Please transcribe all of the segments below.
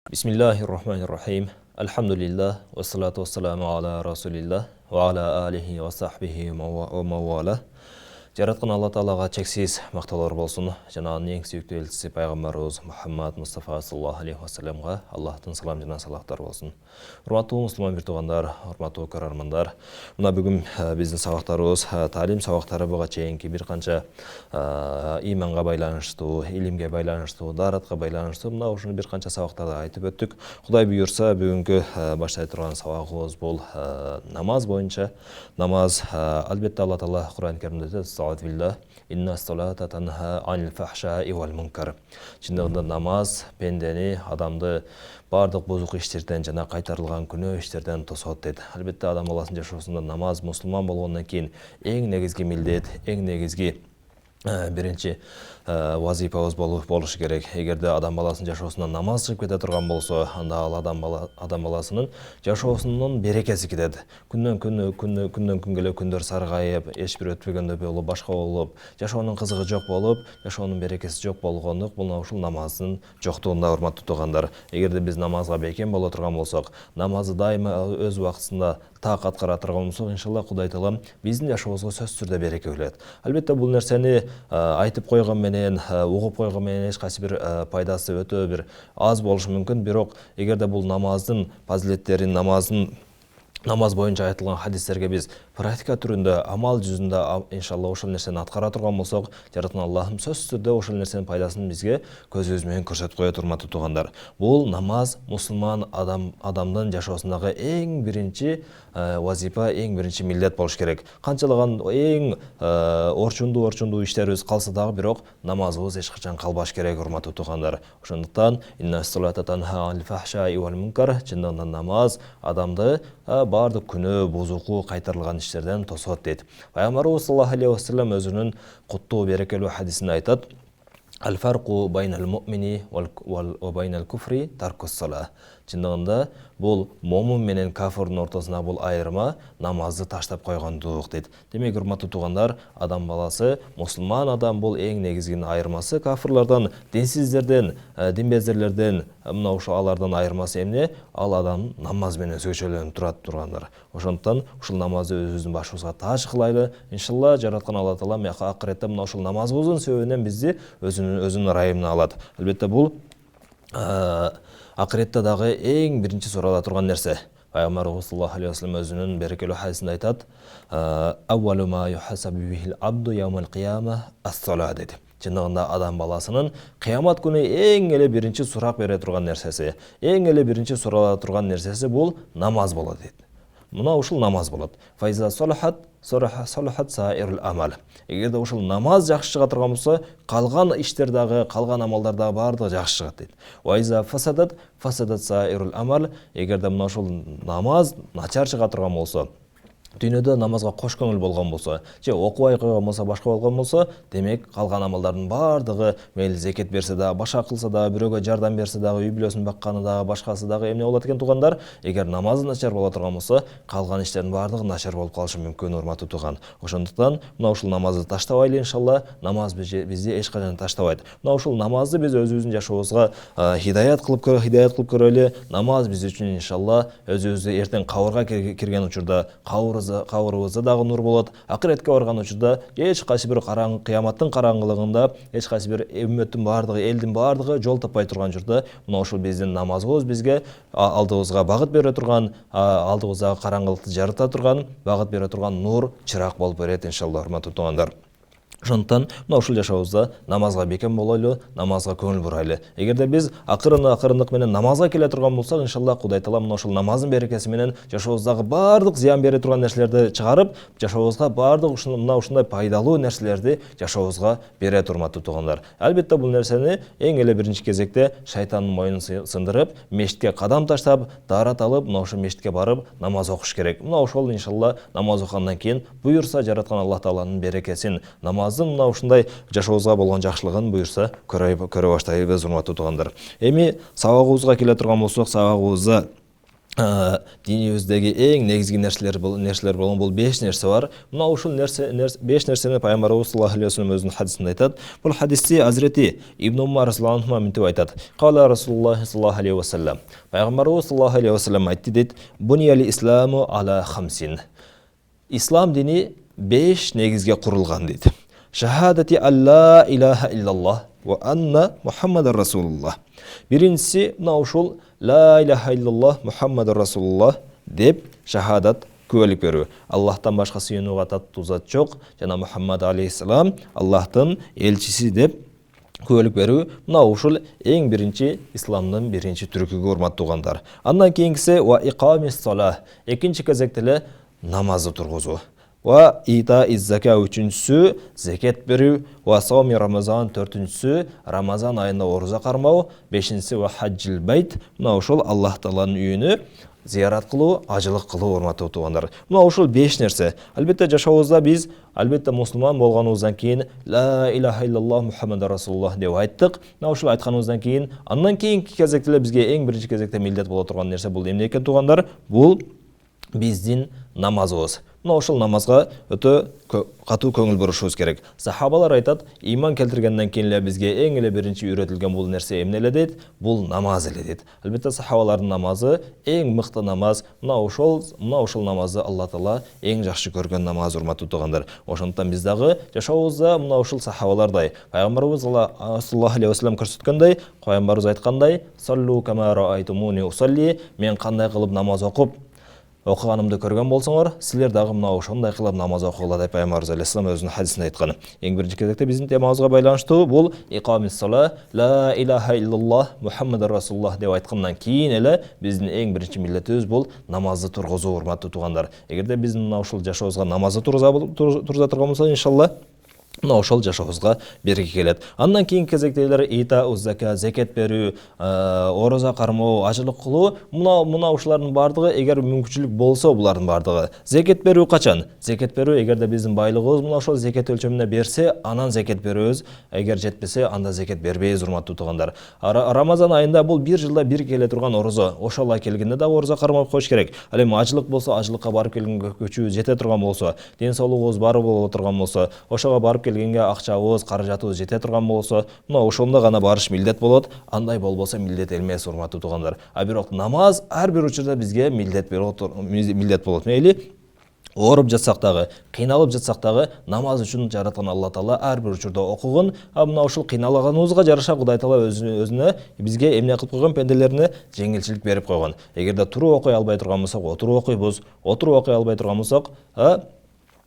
Bismillahirrahmanirrahim. Alhamdulillah. Wassalatu wassalamu ala rasulillah. Wa ala alihi wa sahbihi wa mawala. Жаратқан Алла Таалаға чексіз мақтаулар болсын. Жанағының ең сүйікті елшісі пайғамбарымыз Мұхаммад Мұстафа саллаллаху алейхи уассаламға Аллахтың салам жана салақтар болсын. Урматтуу мұсылман бир туғандар, урматтуу көрермандар. Мына бүгін біздің сабақтарыбыз талим сабақтары буга чейинки бир канча иманға байланыштуу, илимге байланыштуу, даратқа байланыштуу мына ушуну бир канча сабактарда айтып өттүк. Кудай буйурса бүгүнкү баштай турган сабагыбыз бул намаз боюнча. Намаз албетте Алла Таала Кур'ан Керимде Инна салата танха анил фахшаи вал мункар. Чындыгында намаз пендени, адамды бардык бузук иштерден жана кайтарылган күнөө иштерден тосот дейт. Албетте адам баласынын жашоосунда намаз мусулман болгондон кийин эң негизги милдет, эң негизги биринчи вазифабыз болушу керек. Эгерде адам баласынын жашоосунан намаз чыгып кете турган болсо, анда ал адам баласынын жашоосунун берекеси кетет. Күндөн күнгө эле күндөр саргайып, эч бир өтпөгөндөй болуп, башка болуп, жашоонун кызыгы жок болуп, жашоонун берекеси жок болгондук бул ушул намаздын жоктугунда, урматтуу туугандар. Эгерде биз намазга бекем боло турган болсок, намазды дайыма өз убактысында так аткара турган болсок, иншалла Кудай Таала биздин жашообузга сөзсүз түрдө береке келет. Албетте бул нерсени айтып койгон менен, угуп койгон менен эч кайсы бир пайдасы өтө бир аз болушу мүмкүн, бирок эгерде бул намаздын фазилеттерин, намаз боюнча айтылган хадистерге биз практика түрүндө, амал жүзүндө иншалла ошол нерсени аткара турган болсок, жараткан Аллахым сөзсүз түрдө ошол нерсенин пайдасын бизге көзүбүз менен көрсөтүп коет, урматтуу туугандар. Бул намаз мусулман адамдын жашоосундагы эң биринчи вазифа, эң биринчи милдет болуш керек. Канчалаган эң орчундуу иштерибиз калса дагы, бирок намазыбыз эч качан калбаш керек, урматтуу туугандар. Ошондуктан инна салата танха анил фахшаи вал мункар, чындыгында намаз адамды бардык күнөө, бузуку, кайтарылган иштерден тосот дейт. Пайгамбарыбыз саллаллаху алейхи вассалам өзүнүн куттуу берекелүү хадисинде айтат: Аль-фарқу байнал муъмини ва байнал куфри таркус сала. Чындыгында бул момун менен кафирдин ортосуна бул айырма намазды таштап койгондук дейт. Демек, урматтуу туугандар, адам баласы, мусулман адам бул эң негизги айырмасы кафирлардан, динсиздерден, динбездерлерден, мына ошо алардан айырмасы эмне? Ал адам намаз менен өзгөчөлөнүп турат, тургандар. Ошондуктан ушул намазды өзүбүздүн башыбызга тааж кылайлы. Иншалла жараткан Алла Таала акыретте мына ушул намазыбыздын себебинен бизди өзүнүн райымына алат. Албетте бул акыретте дагы эң биринчи сурала турган нерсе. Пайгамбарыбыз саллаллаху алейхи вассалам өзүнүн берекелүү хадисинде айтат: "Аввалу ма юхасабу бихил абду яумал кияма ас-сала" дейт. Чындыгында адам баласынын кыямат күнү эң эле биринчи сурак бере турган нерсеси, эң эле биринчи сурала турган нерсеси бул намаз болот дейт. Мына ушул намаз болот. Файза салахат саирул амал. Эгерде ушул намаз жакшы чыга турган болсо, калган иштер дагы, калган амалдар дагы бардыгы жакшы чыгат дейт. Вайза фасадат саирул амал. Эгерде мына ушул намаз начар чыга турган болсо, дүйнөдө намазга кош көңүл болгон болсо, же окубай койгон болсо, башка болгон болсо, демек калган амалдардын бардыгы, мейли зекет берсе дагы, башка кылса дагы, бирөөгө жардам берсе дагы, үй бүлөсүн бакканы дагы, башкасы дагы эмне болот экен, туугандар? Эгер намазы начар боло турган болсо, калган иштердин бардыгы начар болуп калышы мүмкүн, урматтуу тууган. Ошондуктан мына ушул намазды таштабайлы, иншалла. Намаз бизди эч качан таштабайт. Мына ушул намазды биз өзүбүздүн жашообузга хидаят кылып көрөлү. Намаз биз үчүн иншалла өзүбүздү эртең кабырга кирген учурда кабырыбызда дагы нур болот. Акыретке барган учурда эч кайсы бир кыяматтын караңгылыгында, эч кайсы бир үммөттүн бардыгы, элдин бардыгы жол таппай турган учурда, мына ушул биздин намазыбыз бизге алдыбызга багыт бере турган, алдыбыздагы караңгылыкты жарыта турган, багыт бере турган нур, чырак болуп берет, иншалла, урматтуу туугандар. Ошондуктан мына ушул жашообузда намазга бекем болойлу, намазга көңүл бурайлы. Эгерде биз акырындык менен намазга келе турган болсок, иншалла Кудай Таала мына ушул намаздын берекеси менен жашообуздагы бардык зыян бере турган нерселерди чыгарып, жашообузга бардык мына ушундай пайдалуу нерселерди жашообузга берет, урматтуу туугандар. Албетте бул нерсени эң эле биринчи кезекте шайтандын мойнун сындырып, мешитке кадам таштап, дарат алып, мына ошол мешитке барып намаз окуш керек. Мына ошол иншалла намаз окугандан кийин буйурса жараткан Аллах Тааланын берекесин, намаздын мына ушундай жашообузга болгон жакшылыгын буйурса көрө баштайбыз, урматтуу туугандар. Эми сабагыбызга келе турган болсок, сабагыбызда Dinimizdегі ең негізгі нәрселер болған бұл 5 нәрсе бар. Мына ушул 5 нәрсені пайғамбарыбыз саллаллаху алейхи вассалам өзінің хадисінде айтады. Бұл хадисте Hazreti Ибн Умар разияллаху анху мынтип айтады. Қала Расулуллах саллаллаху алейхи вассалам. Пайғамбарыбыз саллаллаху алейхи вассалам айтты дейді. Бунияль исламу ала хамсин. Ислам дини 5 негізге құрылған дейді. Шахадати алла илаха иллаллах ва анна Мухаммадар Расулуллах. Биринчisi мына ушул ла илаха иллаллах Мухаммадар Расулуллах деп шахадат куәлік беру. Аллахтан башқа сүйенуға тату зат жоқ, жана Мухаммад алейхиссалам Аллахтың елчisi деп куәлік беру. Мына ушул ең бірінші исламның бірінші түркіге урматтуу туғандар. Андан кейінгісі ва иқамис сала. Екінші кезектеле намазы тұрғызу. Ва ита иззака üçüncüsü зекет беру. Ва сауми Рамазан төртіншісі Рамазан айында ораза қармау. Бешіншісі ва хаджил байт. Мына ушул Аллах Тааланын үйүнү зиярат кылуу, ажылык кылуу урматтуу тугандар. Мына ушул 5 нерсе. Албетте жашообузда биз албетте мусулман болгонубуздан кийин ла илаха иллаллах Мухаммадар Расулуллах деп айттык. Мына ушул айтканыбыздан кийин андан кийинки кезекте бизге эң биринчи кезекте милдет боло турган нерсе бул эмне экен тугандар? Бул биздин намазыбыз. Мына ошол намазга өтө катуу көңүл бурушубуз керек. Сахабалар айтат, иман келтиргенден кийин эле бизге эң эле биринчи үйрөтүлгөн бул нерсе эмне эле дейт? Бул намаз эле дейт. Албетте сахабалардын намазы эң мыкты намаз. Мына ошол намазды Алла Таала эң жакшы көргөн намаз урматтуу тугандар. Ошондуктан биз дагы жашообузда мына ошол сахабалардай, пайгамбарыбыз саллаллаху алейхи вассалам көрсөткөндөй, пайгамбарыбыз айткандай, саллу кама раайтумуни усалли, мен кандай кылып намаз оқығанымды көрген болсаңар, силер дагы мына ошондой кылып намаз окугула деп пайгамбарыбыз алейхиссалам өзүнүн хадисинде айткан. Эң биринчи кезекте биздин темабызга байланыштуу бул иқамис сала, ла илаха иллаллах Мухаммадар Расулуллах деп айткандан кийин эле биздин эң биринчи милдетибиз бул намазды тургузуу, урматтуу тугандар. Эгерде биз мына ушул жашообузга намазды тургуза турган болсок, иншалла мына ошол жашообузга береке келет. Андан кийинки кезектегилер ита уззака, зекет берүү, ораза кармоо, ажылык кылуу. Мына ушулардын бардыгы эгер мүмкүнчүлүк болсо булардын бардыгы. Зекет берүү качан? Зекет берүү эгерде биздин байлыгыбыз мына ошол зекет өлчөмүнө берсе, анан зекет беребиз. Эгер жетпесе, анда зекет бербейбиз, урматтуу тугандар. Рамазан айында бул бир жылда бир келе турган ораза. Ошол келгенде да ораза кармап коюш керек. Ал эми ажылык болсо, ажылыкка барып келгенге көчүү жете турган болсо, ден соолугубуз бары боло турган болсо, ошого барып келгенге акчабыз, каражатыбыз жете турган болсо, мына ошондо гана барыш милдет болот. Андай болбосо милдет элмес, урматтуу тугандар. А бирок намаз ар бир учурда бизге милдет болот. Мейли ооруп жатсак дагы, кыйналып жатсак дагы, намаз үчүн жараткан Алла Таала ар бир учурда окугун. А мына ушул кыйналганыбызга жараша Кудай Таала өзүнө бизге эмне кылып койгон, пенделерине жеңилчилик берип койгон. Эгерде туруп окуй албай турган болсок, отуруп окуйбуз. Отуруп окуй албай турган болсок,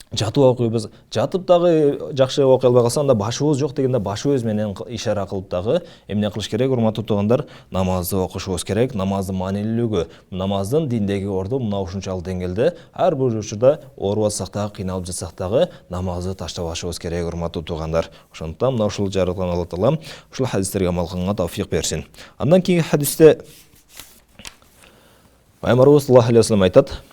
жатып окуйбуз. Жатып дагы жакшы окуй албай калса, анда башыбыз жок дегенде башыбыз менен ишара кылып дагы эмне кылыш керек, урматтуу тугандар? Намазды окушубуз керек. Намаздын маанилүүлүгү, намаздын диндеги орду мына ушунчалык деңгээлде. Ар бир учурда ооруп атсак дагы, кыйналып жатсак дагы намазды таштабашыбыз керек, урматтуу тугандар. Ошондуктан мына ушул жараткан Алла Таала ушул хадистерге амал кылганга тавфик берсин. Андан кийинки хадисте пайгамбарыбыз саллаллаху алейхи вассалам айтат.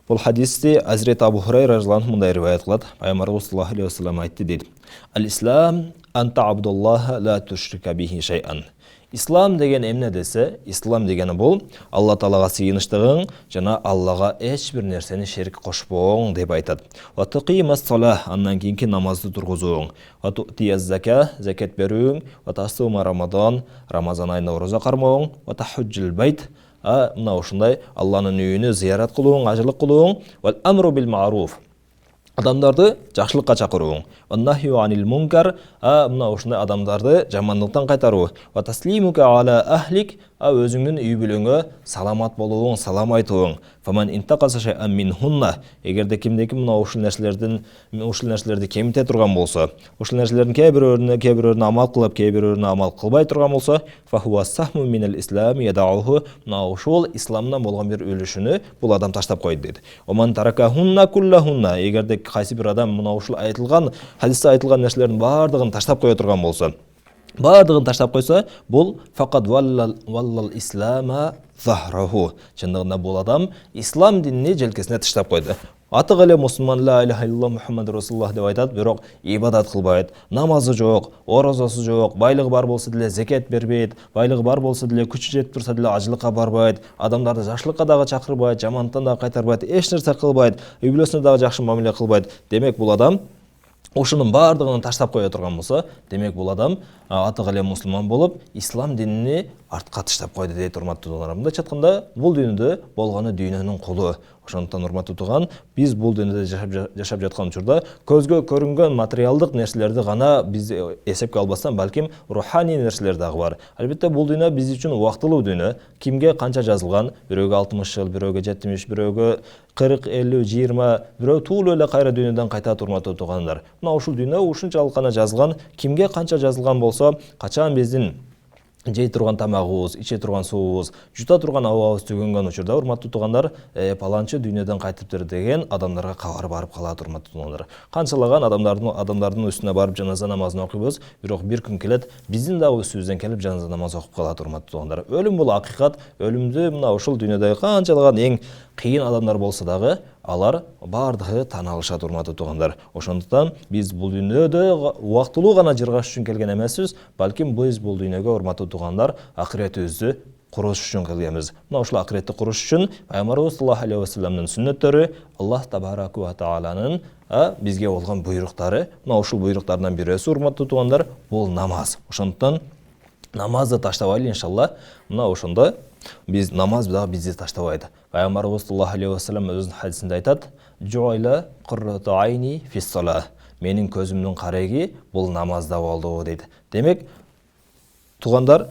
Бұл хадисте Hazreti Абу Хурайра разияллаху анху мындай риваят кылат. Пайгамбарыбыз саллаллаху алейхи вассалам айтты дейт. Ал-ислам анта абдуллаха ла тушрика бихи шай'ан. Ислам деген эмне десе, ислам дегени бул Алла Таалага сыйыныштыгың жана Аллага эч бир нерсени шерик кошпооң деп айтат. Ва тукимас салах, андан кийинки намазды тургузууң. Ва ту'тияз зака, закат берүүң. Ва тасума Рамазан, Рамазан айында ораза кармооң. Ва тахуджул байт, мына ушундай Алланын үйүнө зиярат кылууң, ажылык кылууң. Вал амру бил ма'руф, адамдарды жакшылыкка чакырууң. Ва нахю анил мункар, мына ушундай адамдарды жамандыктан кайтаруу. Ва таслимука ала ахлик, өзүңдүн үй бүлөңө саламат болууң, салам айтууң. Фаман интакаса шай'ан минхунна, эгерде кимдеки мына ушул нерселерди кемите турган болсо, ушул нерселердин кээ бирөөрүнө амал кылып, кээ бирөөрүнө амал кылбай турган болсо, фахуа сахму минал ислам ядауху, мына ушул исламдан болгон бир үлүшүнү бул адам таштап койду дейт. Оман таракахунна куллахунна, эгерде кайсы бир адам мына ушул айтылган хадисте айтылган нерселердин баардыгын таштап кое турган болсо, баардыгын таштап койсо, бул факат валлал ислама захраху. Чындыгында бул адам ислам динини желкесине таштап койду. Атық эле мусулман ла иляха иллаллах Мухаммад Расулуллах деп айтат, бирок ибадат кылбайт, намазы жок, оразасы жок, байлыгы бар болсо деле закат бербейт, байлыгы бар болсо деле күчү жетип турса деле ажылыкка барбайт, адамдарды жакшылыкка дагы чакырбайт, жамандыктан дагы кайтарбайт, эч нерсе кылбайт, үй бүлөсүнө дагы жакшы мамиле кылбайт. Демек бул адам ушунун баардыгын таштап кое турган болсо, демек бул адам атык эле мусулман болуп, ислам динини артка таштап койду дейт, урматтуу туугандар. Мындайча айтканда, бул дүйнөдө болгону дүйнөнүн кулу. Ошондуктан урматтуу тууган, биз бул дүйнөдө жашап жаткан учурда көзгө көрүнгөн материалдык нерселерди гана биз эсепке албастан, балким руханий нерселер дагы бар. Албетте бул дүйнө биз үчүн убактылуу дүйнө. Кимге канча жазылган? Бирөөгө 60 жыл, бирөөгө 70, бирөөгө 40, 50, 20, бирөө туул эле кайра дүйнөдөн кайтат, урматтуу туугандар. Мына ушул дүйнө ушунчалык гана жазылган. Кимге канча жазылган болсо, качан биздин жей турган тамагыбыз, иче турган суубуз, жута турган абабыз түгөнгөн учурда, урматтуу туугандар, паланчы дүйнөдөн кайтыптыр деген адамдарга кабар барып калат, урматтуу туугандар. Канчалаган адамдардын үстүнө барып жаназа намазын окуйбуз, бирок бир күн келет, биздин дагы үстүбүздөн келип жаназа намаз окуп калат, урматтуу туугандар. Өлүм бул акыйкат, өлүмдү мына ушул дүйнөдөгү канчалаган эң кыйын адамдар болсо дагы, алар бардыгы таана алышат, урматтуу туугандар. Ошондуктан биз бул дүйнөдө убактылуу гана жыргаш үчүн келген эмеспиз, балким биз бул дүйнөгө, урматтуу туугандар, акыретибизди куруш үчүн келгенбиз. Мына ушул акыретти куруш үчүн Пайгамбарыбыз саллаллаху алейхи ва салламдын сүннөттөрү, Аллах табараку ва тааланын бизге болгон буйруктары, мына ушул буйруктардан бирөөсү, урматтуу туугандар, бул намаз. Ошондуктан намазды таштабайлы, иншалла. Мына ошондо биз намаз дагы бизди таштабайт. Пайгамбарыбыз саллаллаху алейхи ва саллам өзүнүн хадисинде айтат: "Жуайла куррату айни фис-сала". Менин көзүмдүн кареги бул намазда болду дейт. Демек, туугандар,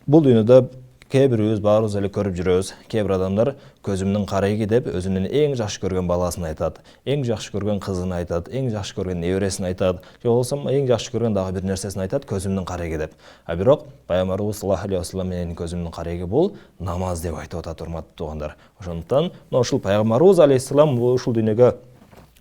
бул дүйнөдө кээ бирибиз баарыбыз эле көрүп жүрөбүз. Кээ бир адамдар көзүмдүн кареги деп өзүнүн эң жакшы көргөн баласын айтат, эң жакшы көргөн кызын айтат, эң жакшы көргөн небересин айтат, же болбосо эң жакшы көргөн дагы бир нерсесин айтат, көзүмдүн кареги деп. Бирок Пайгамбарыбыз саллаллаху алейхи ва саллам менин көзүмдүн кареги бул намаз деп айтып атат, урматтуу туугандар. Ошондуктан мына ушул Пайгамбарыбыз алейхиссалам ушул дүйнөгө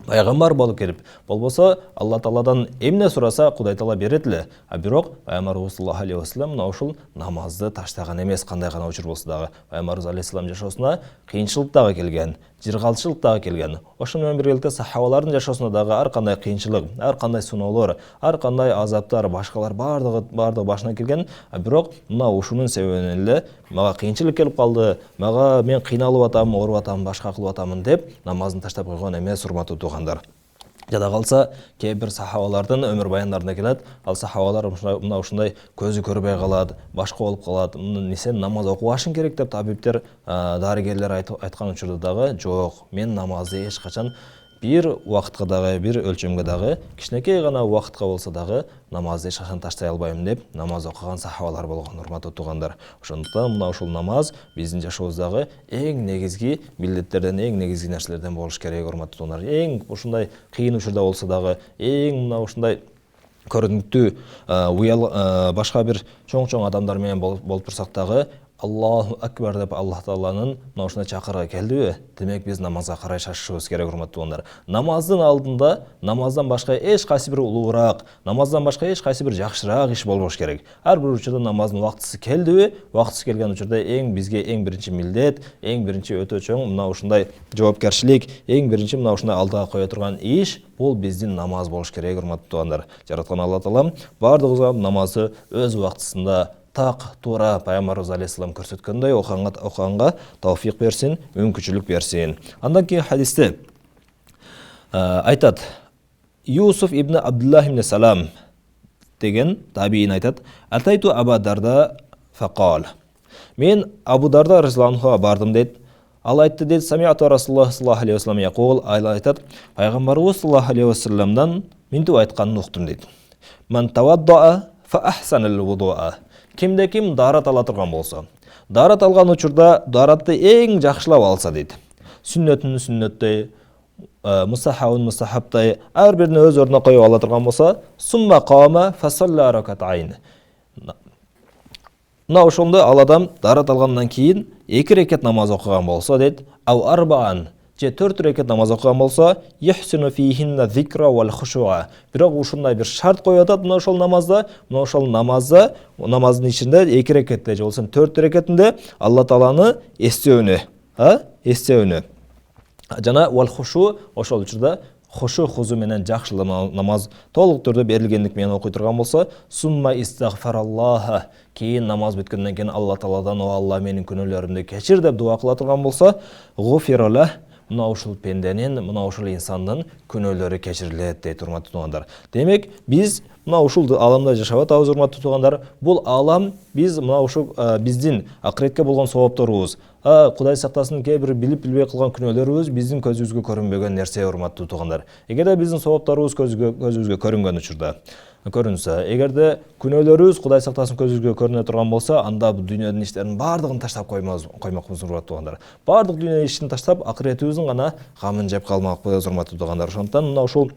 пайгамбар болуп келип, болбосо Алла Тааладан эмне сураса Кудай Таала берет эле. Бирок Пайгамбарыбыз саллаллаху алейхи ва саллам мына ушул намазды таштаган эмес, кандай гана учур болсо дагы. Пайгамбарыбыз алейхиссалам жашоосуна кыйынчылык дагы келген, жыргалчылык дагы келген. Ошону менен биргеликте сахабалардын жашоосуна дагы ар кандай кыйынчылык, ар кандай сыноолор, ар кандай азаптар, башкалар бардыгы башына келген. Бирок мына ушунун себебинен эле мага кыйынчылык келип калды, мен кыйналып атам, ооруп атам, башка кылып атамын деп намазын таштап койгон эмес, урматтуу туугандар. Жада калса, кээ бир сахабалардын өмүр баяндарында келет, ал сахабалар мына ушундай көзү көрбөй калат, башка болуп калат. Сен намаз окубашың керек деп табиптер, дарыгерлер айткан учурда дагы, жок, мен намазды эч качан бир убакытка дагы, бир өлчөмгө дагы, кичинекей гана убакытка болсо дагы намазды эч качан таштай албайм деп намаз окуган сахабалар болгон, урматтуу туугандар. Ошондуктан мына ушул намаз биздин жашообуздагы эң негизги милдеттерден, эң негизги нерселерден болуш керек, урматтуу туугандар. Эң ушундай кыйын учурда болсо дагы, эң мына ушундай көрүнүктүү башка бир чоң адамдар менен болуп турсак дагы, Аллаху акбар деп Аллах Тааланын мына ушундай чакырыгы келдиби? Демек биз намазга карай шашышыбыз керек, урматтуу туугандар. Намаздын алдында намаздан башка эч кайсы бир улуураак, намаздан башка эч кайсы бир жакшыраак иш болбош керек. Ар бир учурда намаздын убактысы келдиби? Убактысы келген учурда бизге эң биринчи милдет, эң биринчи өтө чоң мына ушундай жоопкерчилик, эң биринчи мына ушундай алдыга кое турган иш бул биздин намаз болуш керек, урматтуу туугандар. Жараткан Алла Таалам бардыгыбызга намазды өз убактысында так туура Пайгамбарыбыз алейхиссалам көрсөткөндөй окуганга тауфик берсин, мүмкүнчүлүк берсин. Андан кийин хадисте айтат: Юсуф ибн Абдуллах ибн Салам деген табиин айтат: Атайту Аба Дарда фақал. Мен Абу Дарда разияллаху анхуга бардым дейт. Ал айтты дейт: Самиату Расулуллах саллаллаху алейхи ва саллам якул. Ал айтат: Пайгамбарыбыз саллаллаху алейхи ва салламдан мынтип айтканын уктум дейт. Ман таваддаа фа ахсанал вудуа. Кимде ким дарат ала турган болсо, дарат алган учурда даратты эң жакшылап алса дейт. Сүннөтүн сүннөттөй, мустахабын мустахабтай, ар бирин өз ордуна коюп ала турган болсо, сумма кама фасалла ракатайн. Мына ошондо ал адам дарат алгандан кийин 2 рекет намаз окуган болсо дейт, ау арбаан же 4 рекет намаз окуган болсо, юхсину фихинна зикра вал хушуа. Бирок ушундай бир шарт коюп атат мына ошол намазда, намаздын ичинде 2 рекетте же болсо 4 рекетинде Алла Тааланы эстөөнү, Жана вал хушу ошол учурда хушу хузу менен жакшылык намаз толук түрдө берилгендик менен окуй турган болсо, сумма истагфараллаха, кийин намаз бүткөндөн кийин Алла Тааладан о Алла менин күнөөлөрүмдү кечир деп дуа кыла турган болсо, гуфиралла, мына ушул пенденин, мына ушул инсандын күнөөлөрү кечирилет дейт, урматтуу туугандар. Демек, биз мына ушул аламда жашап атабыз, урматтуу туугандар. Бул алам биз мына ушул биздин акыретке болгон соопторубуз, Кудай сактасын, кээ бир билип билбей кылган күнөөлөрүбүз биздин көзүбүзгө көрүнбөгөн нерсе, урматтуу туугандар. Эгерде биздин соопторубуз көзүбүзгө көрүнгөн учурда, көрүнсө, эгерде күнөөлөрүбүз Кудай сактасын көзүбүзгө көрүнө турган болсо, анда бул дүйнөнүн иштеринин бардыгын таштап коймокпуз, урматтуу туугандар. Бардык дүйнөнүн ишин таштап, акыретибиздин гана гамын жеп калмакпыз, урматтуу туугандар. Ошондуктан мына ушул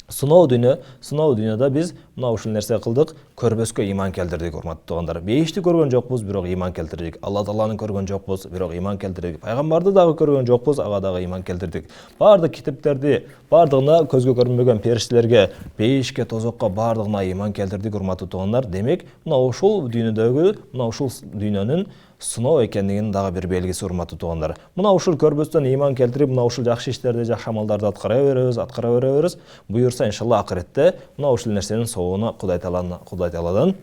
сыноо дүйнөдө биз мына ушул нерсе кылдык, көрбөскө иман келтирдик, урматтуу туугандар. Бейишти көргөн жокпуз, бирок иман келтирдик. Алла Тааланы көргөн жокпуз, бирок иман келтирдик. Пайгамбарды дагы көргөн жокпуз, ага дагы иман келтирдик. Бардык китептерди, бардыгына көзгө көрүнбөгөн периштелерге, бейишке, тозокко бардыгына иман келтирдик, урматтуу туугандар. Демек, мына ушул дүйнөнүн сыноо экендигинин дагы бир белгиси, урматтуу туугандар. Мына ушул көрбөстөн иман келтирип, мына ушул жакшы иштерди, жакшы амалдарды аткара беребиз. Буюрса, иншалла акыретте мына ушул нерсенин соогуна Кудай Тааладан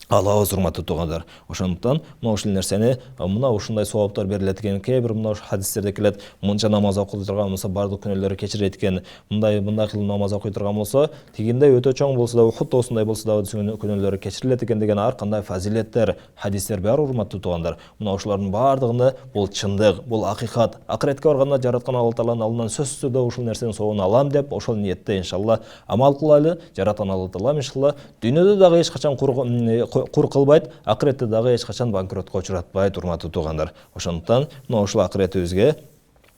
алабыз, урматтуу туугандар. Ошондуктан мына ушул нерсени, мына ушундай сооптор берилет экен, кээ бир мына хадистерде келет, мынча намаз окуй турган болсо бардык күнөөлөрү кечирилет экен, мындай кылып намаз окуй турган болсо, тигиндей өтө чоң болсо да, Ухуд тоосундай болсо да күнөөлөрү кечирилет экен деген ар кандай фазилеттер, хадистер бар, урматтуу туугандар. Мына ушулардын бардыгында бул чындык, бул акыйкат. Акыретке барганда жараткан Алла Тааланын алдынан сөзсүз түрдө ушул нерсенин соогун алам деп, ошол ниетте иншалла амал кылайлы. Жараткан Алла Таалам иншалла дүйнөдө дагы эч качан кур кылбайт, акыретте дагы эч качан банкротко учуратпайт, урматтуу туугандар. Ошондуктан мына ушул акыретибизге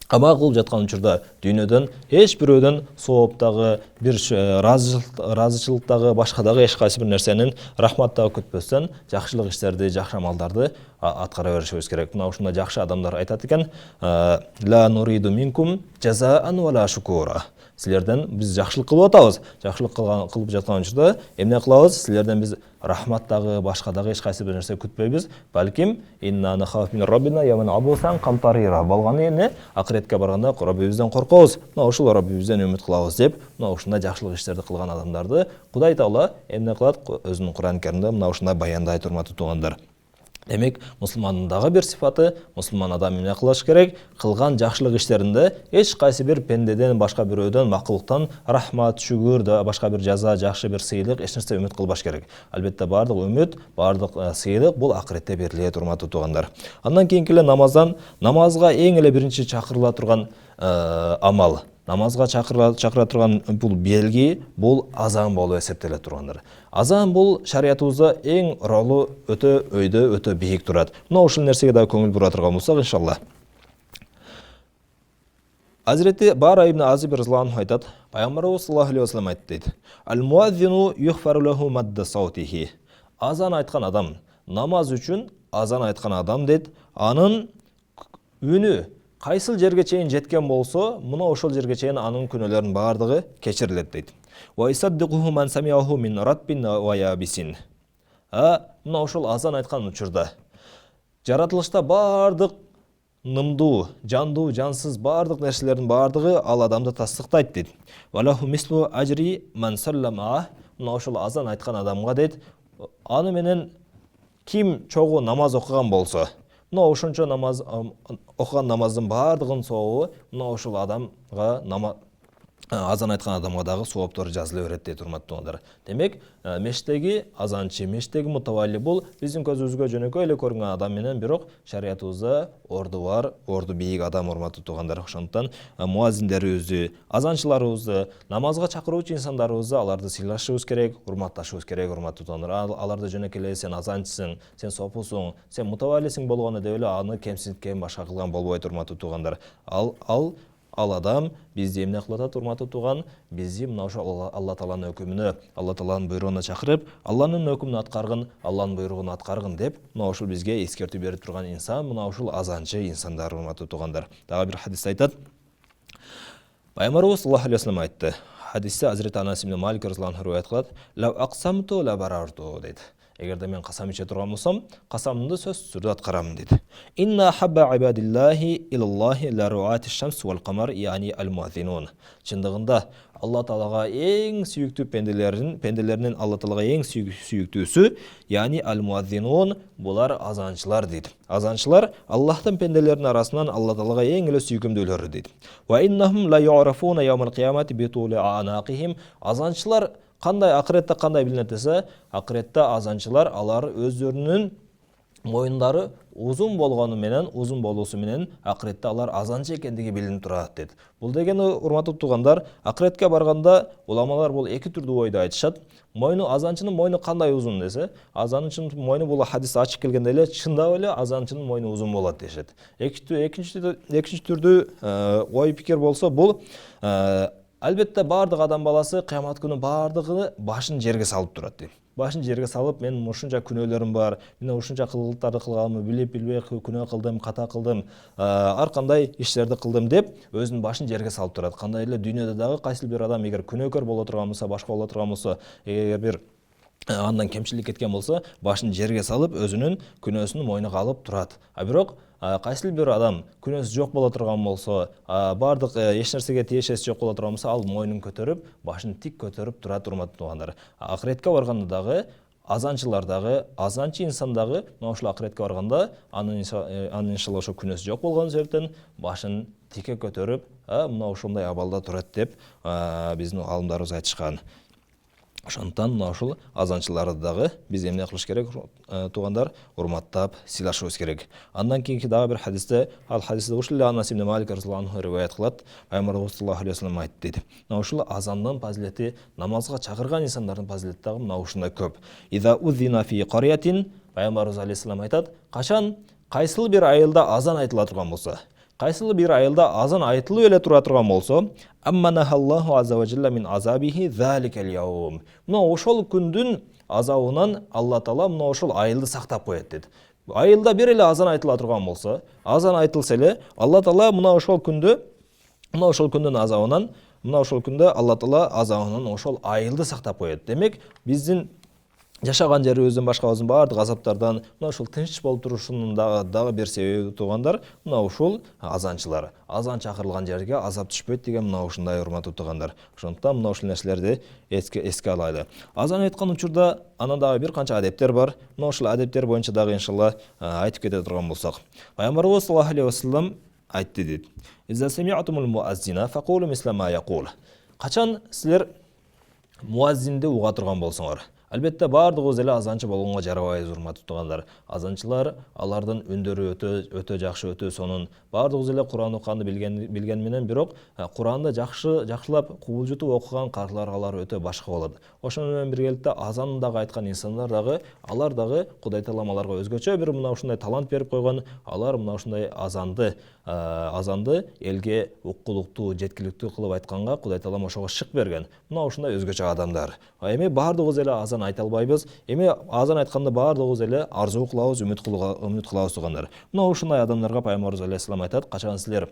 амал кылып жаткан учурда дүйнөдөн эч бирөөдөн сооптагы, бир ыраазычылыктагы, башка дагы эч кайсы бир нерсенин рахматтагы күтпөстөн жакшылык иштерди, жакшы амалдарды аткара беришибиз керек. Мына ушундай жакшы адамдар айтат экен: ла нуриду минкум жазаан вала шукура. Силерден биз жакшылык кылып атабыз. Жакшылык кылып жаткан учурда эмне кылабыз? Силерден биз рахмат дагы, башка дагы эч кайсы бир нерсе күтпөйбүз. Балким инна нахаф мин раббина яман абусан камтарира. Болгону эмне? Акыретке барганда Раббибизден коркобуз. Мына ушул Раббибизден үмүт кылабыз деп, мына ушундай жакшылык иштерди кылган адамдарды Кудай Таала эмне кылат? Өзүнүн Куран Каримде мына ушундай баяндайт, урматтуу туугандар. Демек, мусулмандын дагы бир сифаты, мусулман адам эмне кылыш керек? Кылган жакшылык иштеринде эч кайсы бир пендеден, башка бирөөдөн, макулуктан рахмат, шүгүр да башка бир жаза, жакшы бир сыйлык, эч нерсе үмүт кылбаш керек. Албетте бардык үмүт, бардык сыйлык бул акыретте берилет, урматтуу туугандар. Андан кийинки эле намазга эң эле биринчи чакырыла турган амал, намазга чакыра турган бул белги, бул азан болуп эсептелет, тургандар. Азан бул шариятыбызда эң ролу өтө бийик турат. Мына ушул нерсеге да көңүл бура турган болсок, иншалла. Азирети Бара ибн Азиб разияллаху айтат, Пайгамбарыбыз саллаллаху алейхи ва саллям айтты дейт: Ал-муаззину юхфару лаху мадда саутихи. Азан айткан адам, намаз үчүн азан айткан адам дейт, анын үнү кайсыл жерге чейин жеткен болсо, мына ошол жерге чейин анын күнөөлөрүнүн бардыгы кечирилет дейт. Ва исаддикуху ман самиаху мин ратбин ва ябисин. Мына ошол азан айткан учурда жаратылышта бардык нымдуу, жандуу, жансыз бардык нерселердин бардыгы ал адамды тастыктайт дейт. Валаху мислу ажри ман саллама. Мына ошол азан айткан адамга дейт, аны менен ким чогуу намаз окуган болсо, мына ошончо намаз окуган намаздын бардыгынын сообу мына ошол адамга азан айткан адамга дагы сооптору жазыла берет дейт, урматтуу туугандар. Демек, мешіттеги азанчы, мешіттеги мутавалли бул биздин көзүбүзгө жөнөкөй эле көрүнгөн адам менен бирок шариятыбызда орду бар, орду бийик адам, урматтуу туугандар. Ошондуктан муазиндерибизди, азанчыларыбызды, намазга чакыруучу инсандарыбызды аларды сыйлашыбыз керек, урматташыбыз керек, урматтуу туугандар. Аларды жөнөкөй эле сен азанчысың, сен сопусуң, сен мутаваллисиң болгону деп эле аны кемсинткен, башка кылган болбойт, урматтуу туугандар. Ал адам бизди эмне кылып атат, урматтуу тууган? Бизди мына ошол Алла Тааланын өкүмүнө, Алла Тааланын буйругуна чакырып, Алланын өкүмүн аткаргын, Алланын буйругун аткаргын деп, мына ошол бизге эскертүү берип турган инсан, мына ошол азанчы инсандар, урматтуу туугандар. Дагы бир хадис айтат. Пайгамбарыбыз саллаллаху алейхи ва саллям айтты. Хадисте Азирет Анас ибн Малик разияллаху анху риwayat кылат. Ла аксамту ла барарту дейт. эгерде мен касам иче турган болсом, касамымды сөзсүз түрдө аткарамын дейді. Инна хабба ибадиллахи илаллахи ла руати шамс вал камар, яни ал муазинун. Чындыгында Алла Таалага эң сүйүктүү пенделеринин Алла Таалага эң сүйүктүүсү, яни ал муазинун, булар азанчылар дейді. Азанчылар Аллахтын пенделеринин арасынан Алла Таалага эң эле сүйкүмдүүлөрү дейді. Ва иннахум ла ю'рафуна яумал киямати битули анақихим. Азанчылар кандай акыретте кандай билинет десе, акыретте азанчылар алар өздөрүнүн мойындары uzun болгону менен, uzun болуусу менен акыретте алар азанчы экендиги билинип турат дейт. Бул дегени, урматтуу туугандар, акыретке барганда уламалар бул эки түрдүү ойду айтышат. Мойну, азанчынын мойну кандай узун десе, азанчынын мойну бул хадис ачык келгенде эле чындап эле азанчынын мойну узун болот дешет. Экинчи түрдүү ой пикир болсо, бул албетте бардык адам баласы кыямат күнү бардыгы башын жерге салып турат дейт. Башын жерге салып, мен ушунча күнөөлөрүм бар, мен ушунча кылыктарды кылганымды билбей күнөө кылдым, ката кылдым, ар кандай иштерди кылдым деп өзүнүн башын жерге салып турат. Кандай эле дүйнөдө дагы кайсы бир адам эгер күнөөкөр боло турган болсо, башка боло турган болсо, эгер бир андан кемчилик кеткен болсо, башын жерге салып өзүнүн күнөөсүн мойнуна алып турат. А бирок кайсы бир адам күнөөсү жок боло турган болсо, бардык эч нерсеге тиешеси жок боло турган болсо, ал мойнун көтөрүп, башын тик көтөрүп турат, урматтуу туугандар. Акыретке барганда дагы азанчылар дагы, азанчы инсан дагы мына ушул акыретке барганда анын иншалла ошо күнөөсү жок болгон себептен башын тике көтөрүп, мына ушундай абалда турат деп биздин алымдарыбыз айтышкан. Ошондуктан мына ушул азанчыларды дагы биз эмне кылыш керек, туугандар, урматтап, сыйлашыбыз керек. Андан кийинки дагы бир хадисте, ал хадисте ушул Анас ибн Малик разыяллаху анху риваят кылат, Пайгамбарыбыз саллаллаху алейхи вассалам айтты дейт. Мына ушул азандын фазилети, намазга чакырган инсандардын фазилети дагы мына ушундай көп. Иза узина фи кариятин, Пайгамбарыбыз алейхиссалам айтат, качан кайсыл бир айылда азан айтыла турган болсо, кайсыл бир айылда азан айтылып эле тура турган болсо, амманахаллаху азза ва жалла мин азабихи заликал яум. Мына ошол күндүн азабынан Алла Таала мына ошол айылды сактап коет дейт. Айылда бир эле азан айтыла турган болсо, азан айтылса эле, Алла Таала мына ошол күндүн азабынан, мына ошол күндө Алла Таала азабынан ошол айылды сактап коет. Демек, биздин жашаган жерибизден башкабыздын бардык азаптардан мына ушул тынч болуп турушунун дагы бир себеби туугандар, мына ушул азанчылар. Азан чакырылган жерге азап түшпөйт деген мына ушундай урматтуу туугандар. Ошондуктан мына ушул нерселерди эске алайлы. Азан айткан учурда анан дагы бир канча адептер бар. Мына ушул адептер боюнча дагы иншалла айтып кете турган болсок. Пайгамбарыбыз саллаллаху алейхи вассалам айтты дейт. Иза сами'тумул муаззина факулу мисла ма якул. Качан силер муаззинди уга турган болсоңор, албетте бардыгыбыз эле азанчы болгонго жарабайбыз, урматтуу туугандар. Азанчылар, алардын үндөрү өтө жакшы, өтө сонун. Бардыгыбыз эле Кур'ан окуганды билген менен, бирок Кур'анды жакшылап кубулжутуп окуган кардылар алар өтө башка болот. Ошону менен биргеликте азан дагы айткан инсандар дагы, алар дагы Кудай Таалам аларга өзгөчө бир мына ушундай талант берип койгон. Алар мына ушундай азанды элге уккулуктуу, жеткиликтүү кылып айтканга Кудай Таалам ошого шык берген. Мына ушундай өзгөчө адамдар. Эми бардыгыбыз эле азан айта албайбыз. Эми азан айтканда бардыгыбыз эле арзуу кылабыз, үмүт кылабыз туугандар. Мына ушундай адамдарга Пайгамбарыбыз алейхиссалам айтат, качан силер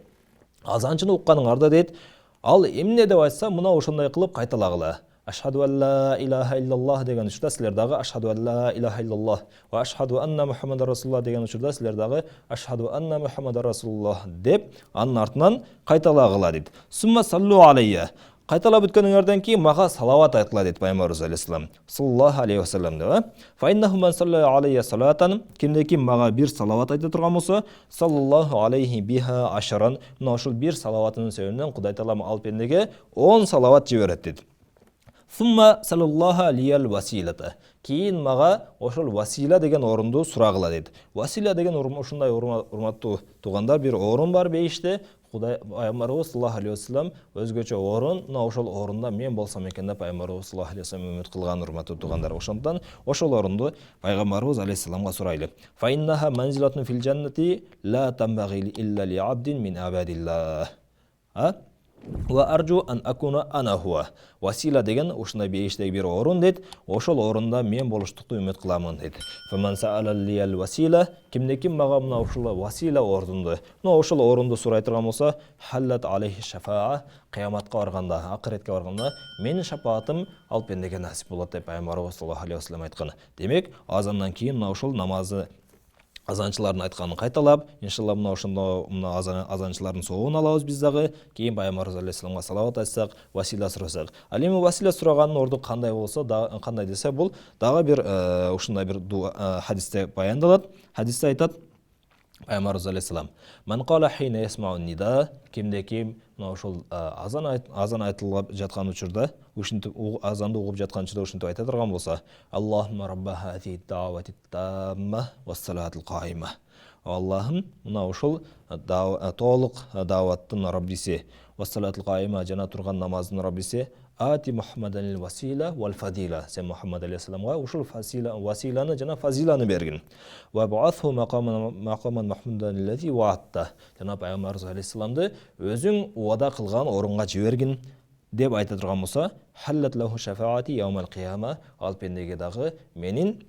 азанчыны укканыңарда дейт, ал эмне деп айтса, мына ушундай кылып кайталагыла. Ашхаду ан ла илаха иллаллах деген учурда силер дагы ашхаду ан ла илаха иллаллах ва ашхаду анна Мухаммадар расулуллах деген учурда силер дагы ашхаду анна Мухаммадар расулуллах деп анын артынан кайталагыла дейт. Сумма саллу алейя. Кайталап бүткөнүңөрдөн кийин мага салават айткыла дейт Пайгамбарыбыз алейхиссалам. Саллаллаху алейхи вассалам деп. Фа иннаху ман салла алейя салатан, кимде ким мага бир салават айта турган болсо, саллаллаху алейхи биха ашаран. Мына ошол бир салаватынын себебинен Кудай Таалам ал пендеге 10 салават жиберет дейт. Сумма саллаллаху лиял василата. Кийин мага ошол васила деген орунду сурагыла дейт. Васила деген ушундай урматтуу туугандар бир орун бар бейиште. Кудай Пайгамбарыбыз саллаллаху алейхи вассалам өзгөчө орун, мына ошол орунда мен болсом экен деп Пайгамбарыбыз саллаллаху алейхи вассалам үмүт кылган, урматтуу туугандар. Ошондон ошол орунду Пайгамбарыбыз алейхиссаламга сурайлы. Фа иннаха манзилатун фил жаннати ла тамбагил илля ли абдин мин абадиллах. Ва арджу ан акуна ана хуа. Васила деген ушундай бейиштеги бир орун дейт. Ошол орунда мен болуштукту үмүт кыламын дейт. Фаман саала лиял васила, кимде ким мага мына ушул васила орунду, мына ошол орунду сурай турган болсо, халлат алейхи шафаа, кыяматка барганда, акыретке барганда менин шапаатым ал пендеге насип болот деп пайгамбарыбыз саллаллаху алейхи вассалам айткан. Демек, азандан кийин мына ошол намазы азанчылардын айтканын кайталап, иншалла мына ошондо мына азанчылардын соогун алабыз биз дагы. Кийин пайгамбарыбыз алейхиссаламга салават айтсак, васила сурасак. Ал эми васила сураганын орду кандай болсо, кандай десе, бул дагы бир ушундай бир хадисте баяндалат. Хадисте айтат пайгамбарыбыз алейхиссалам: "Ман кала хина ясмау нида", кимде ким мына ошол азан айтылып жаткан учурда, ушинтип азанды угуп жаткан учурда ушинтип айта турган болсо: "Аллахумма рабба хазии даъвати тамма вассалатил каима". Аллахым, мына ошол толук дааваттын Раббиси, вассалатил каима, жана турган намаздын Раббиси, ати Мухаммадан васила вал фадила, сен Мухаммад алейхиссаламга ушул василаны жана фазиланы бергин. Ва баъатху мақаман Мухаммадан аллази ваатта, жана пайгамбарыбыз алейхиссаламды өзүң уада кылган орунга жибергин деп айта турган болсо, халлат лаху шафаати яумал кияма, ал пендеге дагы менин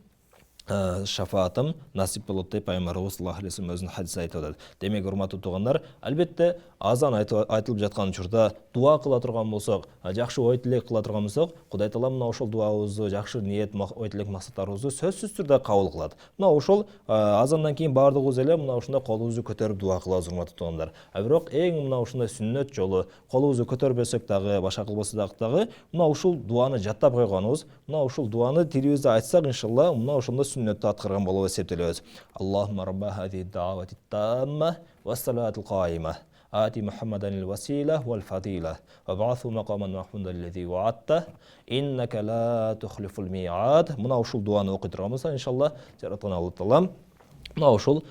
шафаатым насип болот деп пайгамбарыбыз саллаллаху алейхи вассалам өзүнүн хадисинде айтып атат. Демек, урматтуу туугандар, албетте азан айтылып жаткан учурда дуа кыла турган болсок, жакшы ой тилек кыла турган болсок, Кудай Таала мына ошол дуабызды, жакшы ниет, ой тилек, максаттарыбызды сөзсүз түрдө кабыл кылат. Мына ошол азандан кийин баардыгыбыз эле мына ушундай колубузду көтөрүп дуа кылабыз, урматтуу туугандар. Бирок эң мына ушундай сүннөт жолу, колубузду көтөрбөсөк дагы, башка кылбасак дагы, мына ушул дуаны жаттап койгонубуз, мына ушул дуаны тилибизде айтсак, иншалла, мына ошондо сүннөттү аткарган болуп эсептелебиз. Аллахумма рабба хазии даъвати тамма вассалатил каима, ати Мухаммадан васила вал фадила, ва баъатху мақаман Мухаммадан аллази ваатта, иннака ла тухлифул миад. Мына ушул дуаны окуй турган болсо, иншалла, жараткан Алла Таалам мына ушул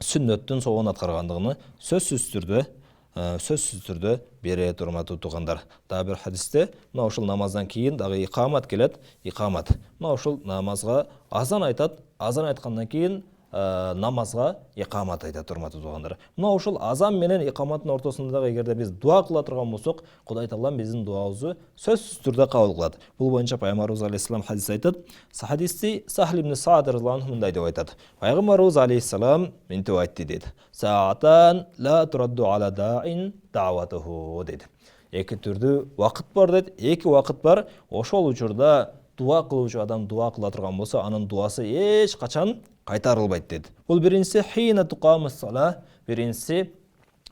сүннөттүн соогун аткаргандыгын сөзсүз түрдө берет, урматтуу туугандар. Дагы бир хадисте мына ушул намаздан кийин дагы икамат келет. Икамат, мына ушул намазга азан айтат, азан айткандан кийин намазга икамат айтат, урматтуу туугандар. Мына ушул азан менен икаматтын ортосунда дагы эгерде биз дуа кыла турган болсок, Кудай Таала биздин дуабызды сөзсүз түрдө кабыл кылат. Бул боюнча пайгамбарыбыз алейхиссалам хадис айтат. Хадисти Сахл ибн Саад разияллаху анху мындай деп айтат: пайгамбарыбыз алейхиссалам мынтип айтты дейт: "Саатан ла турадду ала даин даъватуху" дейт. Эки түрдүү вакыт бар дейт. Эки вакыт бар. Ошол учурда дуа кылуучу адам дуа кыла турган болсо, анын дуасы эч качан кайтарылбайт дейт. Бул биринчиси хина туқамус сала, биринчиси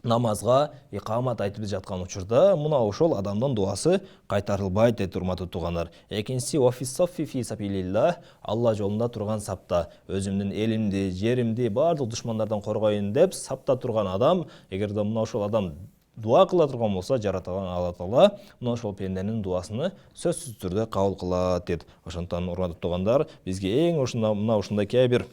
намазга икамат айтылып жаткан учурда мына ошол адамдын дуасы кайтарылбайт дейт, урматтуу туугандар. Экинчиси офиссаффи фи сабилилlah, Алла жолунда турган сапта, өзүмдүн элимди, жеримди баардык душмандардан коргоюн деп сапта турган адам, эгерде мына ошол адам дуа кыла турган болсо, жаратылган Алла Таала мына ошол пенденин дуасыны сөзсүз түрдө кабыл кылат дейт. Ошондон урматтуу туугандар, бизге эң мына ушундай кээ бир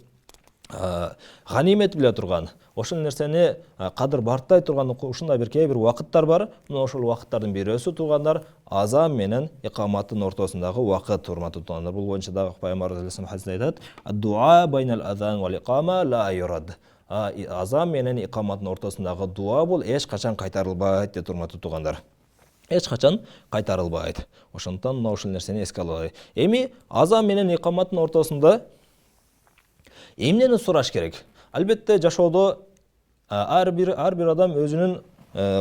ганимет биле турган, ошол нерсени кадыр бартай турган ушундай бир кээ бир вакыттар бар. Мына ошол вакыттардын бирөөсү туугандар азан менен икаматтын ортосундагы вакыт, урматтуу туугандар. Бул боюнча дагы пайгамбарыбыз алейхиссалам хадисте айтат: "Ад-дуа байнал азан вал икама ла юрад". Азан менен икаматтын ортосундагы дуа бул эч качан кайтарылбайт дейт, урматтуу туугандар. Эч качан кайтарылбайт. Ошондон мына ушул нерсени эске алалы. Эми азан менен икаматтын ортосунда эмнени сураш керек? Албетте жашоодо ар бир адам өзүнүн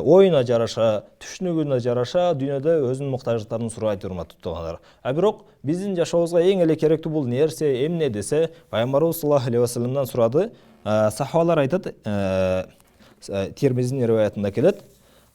оюна жараша, түшүнүгүнө жараша дүйнөдө өзүнүн муктаждыктарын сурайт, урматтуу туугандар. Бирок биздин жашообузга эң эле керектүү бул нерсе эмне десе, пайгамбарыбыз саллаллаху алейхи вассаламдан сурады. Сахабалар айтат, Тирмизинин риваятында келет: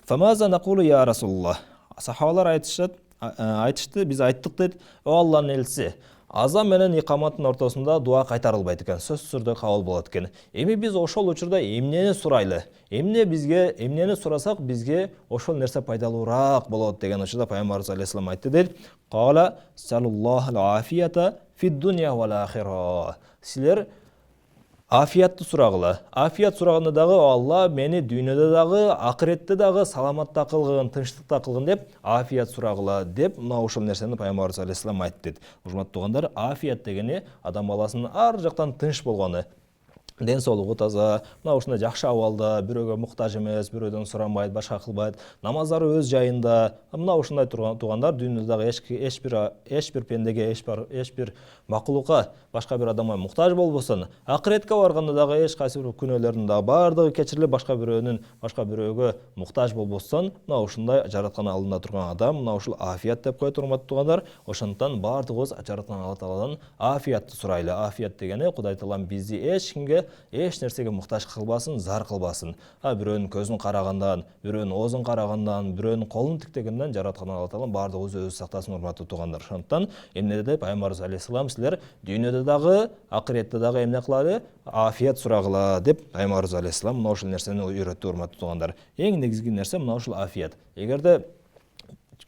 "Фамаза накулу я Расулуллах". Сахабалар айтышты, биз айттык дейт: "О Алланын элчиси, азан менен икаматтын ортосунда дуа кайтарылбайт экен, сөзсүз түрдө кабыл болот экен. Эми биз ошол учурда эмнени сурайлы? Эмнени сурасак бизге ошол нерсе пайдалуураак болот" деген учурда пайгамбарыбыз алейхиссалам айтты дейт: "Кала саллаллаху алафията фид дунья вал ахира". Силер афиятты сурагыла. Афият сураганда дагы Алла мени дүйнөдө дагы, акыретте дагы саламатта кылгын, тынчтыкта кылгын деп афият сурагыла деп мына ошол нерсени пайгамбарыбыз алейхиссалам айтты дейт. Урматтуу туугандар, афият дегени адам баласынын ар жактан тынч болгону. ден соолугу таза, мына ушундай жакшы абалда, бирөөгө муктаж эмес, бирөөдөн суранбайт, башка кылбайт, намаздары өз жайында. Мына ушундай туугандар дүйнөдөгү эч бир пендеге, эч бир макулукка, башка бир адамга муктаж болбосун, акыретке барганда дагы эч кайсы бир күнөөлөрдүн дагы баардыгы кечирилип, башка бирөөгө муктаж болбостон, мына ушундай жараткан алдында турган адам, мына ушул афият деп коет, урматтуу туугандар. Ошондуктан баардыгыбыз жараткан Алла Тааладан афиятты сурайлы. Афият дегени Кудай Таалам бизди эч кимге, эч нерсеге муктаж кылбасын, зар кылбасын. Бирөөнүн көзүн карагандан, бирөөнүн оозун карагандан, бирөөнүн колун тиктегенден жараткан Алла Таалам баардыгыбызды өзү сактасын, урматтуу туугандар. Ошондуктан эмне деп Пайгамбарыбыз алейхиссалам силер дүйнөдө дагы, акыретте дагы эмне кылалы? Афият сурагыла деп Пайгамбарыбыз алейхиссалам мына ушул нерсени үйрөттү, урматтуу туугандар. Эң негизги нерсе мына ушул афият. Эгерде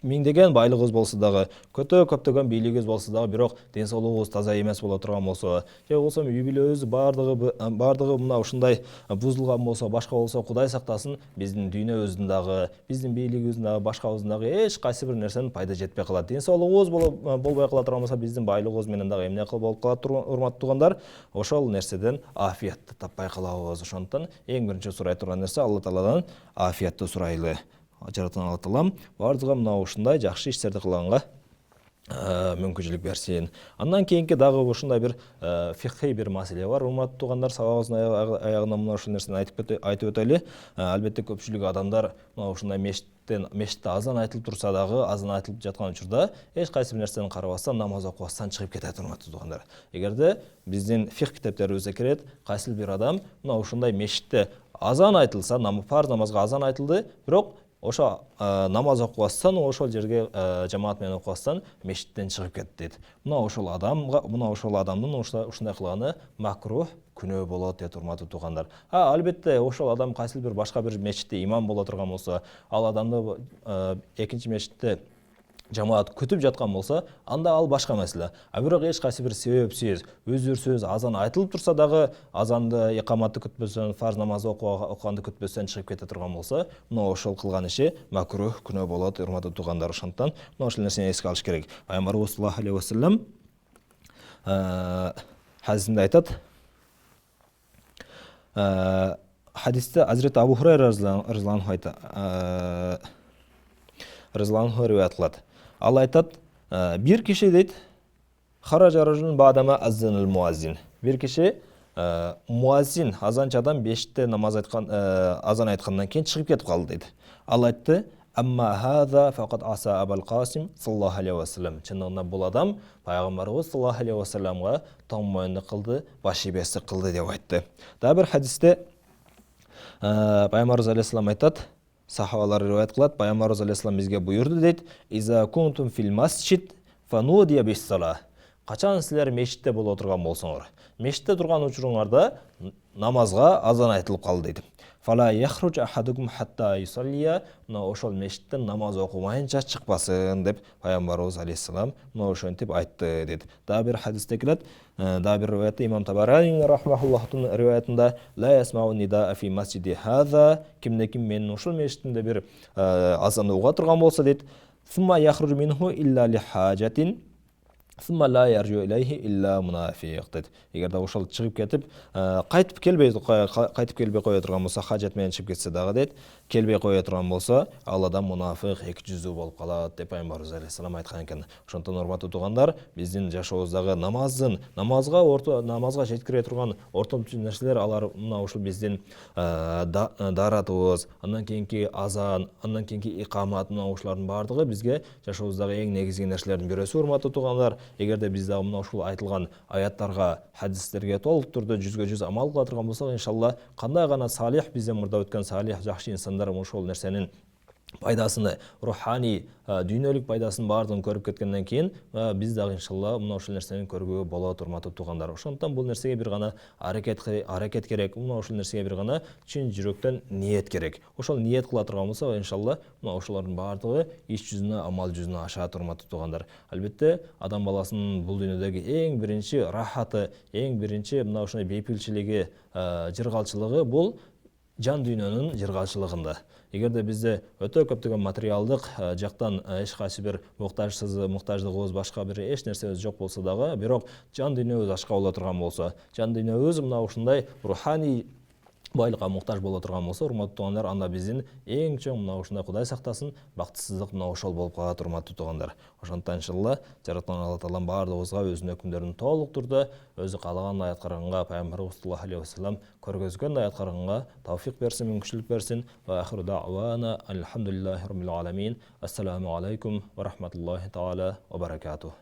миңдеген байлыгыбыз болсо дагы, көптөгөн бийлигибиз болсо дагы, бирок ден соолугубуз таза эмес боло турган болсо, же болбосо үй бүлөбүз баардыгы мына ушундай бузулган болсо, башка болсо, Кудай сактасын, биздин дүйнөбүздүн дагы, биздин бийлигибиздин дагы, башкабыздын дагы эч кайсы бир нерсенин пайда жетпей калат. Ден соолугубуз болбой кала турган болсо, биздин байлыгыбыз менен дагы эмне болуп калат, урматтуу туугандар? Ошол нерседен афиятты таппай калабыз. Ошондуктан эң биринчи сурай турган нерсе Алла Тааладан афиятты сурайлы. Жараткан Алла Таалам баардыгы мына ушундай жакшы иштерди кылганга мүмкүнчүлүк берсин. Андан кийинки дагы ушундай бир фикхи бир маселе бар. Урматтуу туугандар, сабагыбыздын аягында мына ушул нерсени айтып өтөлү. Албетте көпчүлүк адамдар мына ушундай мешитте азан айтылып турса дагы, азан айтылып жаткан учурда эч кайсы бир нерсени карабастан, намаз окубастан чыгып кетет, урматтуу туугандар. Эгерде биздин фикх китептерибизде кирет, кайсы бир адам мына ушундай мешитте азан айтылса, фарз намазга азан айтылды, бирок ошо намаз окубастан, ошол жерге жамаат менен окубастан мешиттен чыгып кетти дейт. Мына ошол адамдын ушундай кылганы макрух, күнөө болот дейт, урматтуу туугандар. Албетте ошол адам кайсы бир башка бир мешитте имам боло турган болсо, ал адамды экинчи мешитте жамаат күтүп жаткан болсо, анда ал башка маселе. Бирок эч кайсы бир себепсиз, үзүрсүз азан айтылып турса дагы, азанды, икаматты күтпөстөн, фарз намазды окуганды күтпөстөн чыгып кете турган болсо, мына ошол кылган иши макрух, күнөө болот, урматтуу туугандар. Ошондуктан мына ошол нерсени эске алыш керек. Пайгамбарыбыз саллаллаху алейхи ва саллям хадисинде айтат. Хадисте Азирет Абу Хурайра разланху риваят кылат. Ал айтат, бир киши дейт, хаража ражулун баадама аззанал муаззин. Бир киши муаззин, азанчы адам мешитте азан айткандан кийин чыгып кетип калды дейт. Ал айтты, амма хаза фақат аса Абул Касим саллаллаху алейхи ва саллям. Чындыгында бул адам Пайгамбарыбыз саллаллаху алейхи ва саллямга томмоюндук кылды, баш ийбестик кылды деп айтты. Дагы бир хадисте Пайгамбарыбыз алейхиссалам айтат, сахабалар риваят кылат, Пайгамбарыбыз алейхиссалам бизге буйрду дейт, иза кунтум фил масджид фанудия бис-сала. Качан силер мешитте боло турган болсоңор, мешитте турган учуруңарда намазга азан айтылып калды дейт. Фала яхруж ахадукум хатта юсаллия, мына ошол мешиттен намаз окумайынча чыкпасын деп Пайгамбарыбыз алейхиссалам мына ошентип айтты дейт. Дагы бир хадисте келет, дагы бир риваятта имам Табарани рахмахуллахтын риваятында ла ясмау нида фи масджиди хаза, кимде-ким менин ушул мешитимде бир азанды уга турган болсо дейт, сумма яхруж минху илля ли хажатин сумма ла яржу илейхи илля мунафиқ дейт. Эгерде ошол чыгып кетип, кайтып келбей кое турган болсо, хажат менен чыгып кетсе дагы дейт, келбей кое турган болсо, ал адам мунафиқ, эки жүздүү болуп калат деп Пайгамбарыбыз алейхиссалам айткан экен. Ошондон урматтуу туугандар, биздин жашообуздагы намазга жеткире турган ортомчу нерселер, алар мына ушул биздин даратыбыз, андан кийинки азан, андан кийинки икамат, мына ушулардын баардыгы бизге жашообуздагы эң негизги нерселердин бирөөсү, урматтуу туугандар. Эгерде биз дагы мына ушул айтылган аяттарга, хадистерге толук түрдө 100% амал кыла турган болсок, иншалла, кандай гана салих, бизден мурда өткөн салих, жакшы инсандар ушул нерсенин пайдасыны, руханий, дүйнөлүк пайдасын баардыгын көрүп кеткенден кийин, биз дагы иншалла мына ушул нерсени көргөгө болот, урматтуу туугандар. Ошондуктан бул нерсеге бир гана аракет керек. Мына ушул нерсеге бир гана чын жүрөктөн ниет керек. Ошол ниет кыла турган болсо, иншалла, мына ошолордун баардыгы иш жүзүнө, амал жүзүнө ашат, урматтуу туугандар. Албетте, адам баласынын бул дүйнөдөгү эң биринчи рахаты, эң биринчи мына ушундай бейпилчилиги, жыргалчылыгы бул жан дүйнөнүн жыргалчылыгында. Эгерде бизде өтө көптөгөн материалдык жактан эч кайсы бир муктаждыгыбыз, башка бир эч нерсебиз жок болсо дагы, бирок жан дүйнөбүз ачка боло турган болсо, жан дүйнөбүз мына ушундай руханий байлыкка муктаж боло турган болсо, урматтуу туугандар, анда биздин эң чоң мына ушундай Кудай сактасын бактысыздык мына ошол болуп калат, урматтуу туугандар. Ошондуктан иншалла жараткан Алла Таалам баардыгыбызга өзүнүн өкүмдөрүн толук турда өзү каалагандай аткарганга, пайгамбарыбыз саллаллаху алейхи вассалам көргөзгөндөй аткарганга тавфик берсин, мүмкүнчүлүк берсин. Ва ахиру дa'wana алхамдулиллахи rabbil alamin. Ассаламу алейкум ва рахматуллахи таала ва баракатух.